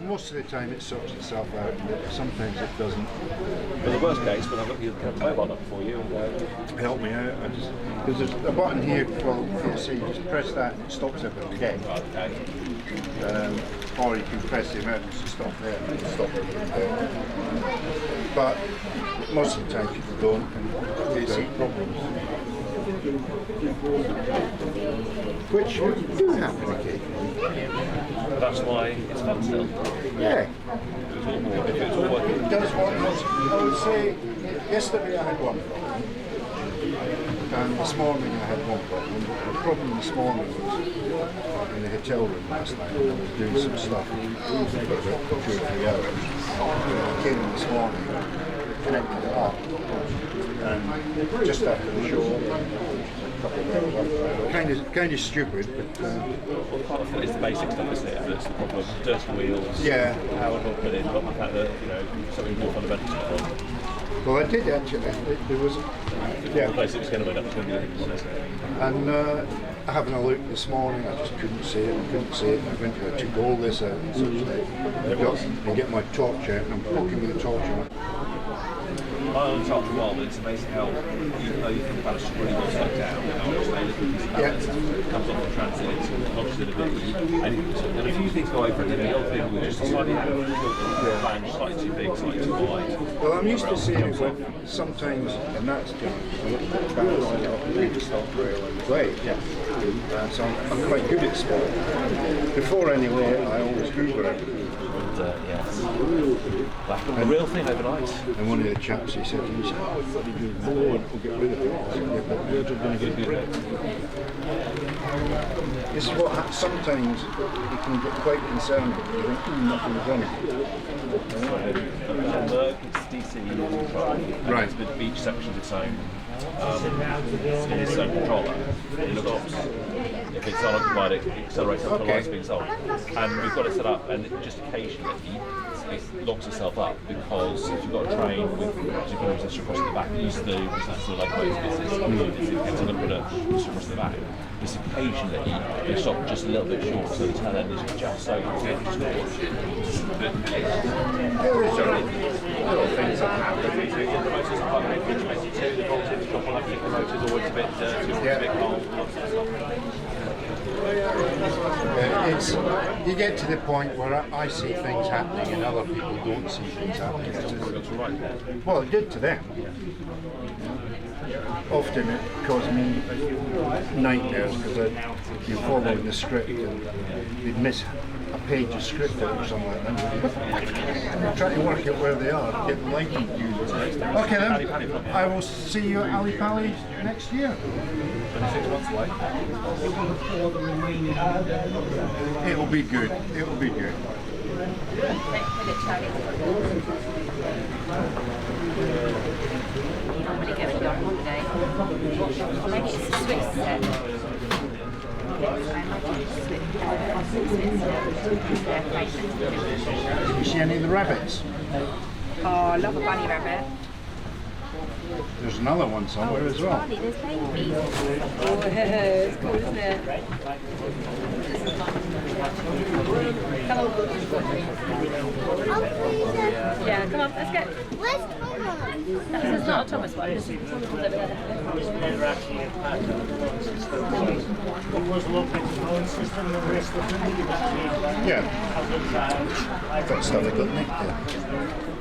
most of the time it sorts itself out, but sometimes it doesn't. But the worst case, when I've got the mobile up for you and go, help me out. Because there's a button here, well, you see, you just press that and it stops everything again. okay. Or you can press the emergency stop there and it'll stop everything there. But most of the time people don't, and they see problems. Which do happen occasionally. That's why it's fun still. Yeah. If it's all working. It does almost, I would say, yesterday I had one problem. And this morning I had one problem. The problem this morning was in the hotel room last night. I was doing some stuff for about 2 or 3 hours. I came in this morning, connected it up, and just after the show, kind of stupid, but Well, part of it is the basic stuff, isn't it? That's the problem. Dirty wheels, yeah. How it all put in, not the fact that, something more fundamental to it. Well, I did actually. There was, The basics going to end up to and having a look this morning, I just couldn't see it. I went to took all this out and such like. I get my torch out and I'm poking with the torch on it. I only talked for a while, but it's amazing how, even though you think about it's really well stuck down, how it's made a piece of balance, comes off the transit, it's lodged in a bit, and a few things go over it. The old thing was just slightly out of the flange, slightly too big, slightly too wide. Well, I'm used to seeing it when sometimes, and that's just balancing it off the stop rail and the blade. Yeah. So I'm quite good at sport. Before anyway, I always Google everything. Yes. Back on the real thing overnight. And one of the chaps, he said, "Oh, bloody good, we'll get rid of it." I said, "Yeah, but we're just going to get rid of it." This is what sometimes you can get quite concerned with. You think, nothing's wrong. It's DC control. Right. It's the beach section's its own. Its own controller. It looks if it's unoccupied, it accelerates up the lights being sold. And we've got it set up, and just occasionally it locks itself up because if you've got a train with particular resistor across the back, it used to do that's the locomotive business. It's going to put a resistor across the back. This occasionally they stop just a little bit short, so the tail end is just so you can just There is little things that happen. the motors are quite pitch messy too. The voltage drop on the motors always a bit dirty, always a bit cold. You get to the point where I see things happening and other people don't see things happening. Well, it did to them. Often it caused me nightmares because you follow the script and you'd miss a page of script out or something like that. I'm trying to work out where they are, get the lighting used. Okay then, I will see you at Ali Pali next year. 26 months away. It'll be good, it'll be good. I'm going to go and go on holiday. Or maybe it's a Swiss set. Did you see any of the rabbits? Oh, I love a bunny rabbit. There's another one somewhere as well. Bunny, there's babies. Oh, it's cool, isn't it? Come on. Yeah, come on, let's go. Where's Thomas? This is not a Thomas one. This is Thomas over there. Yeah. Got stuff I got nicked there.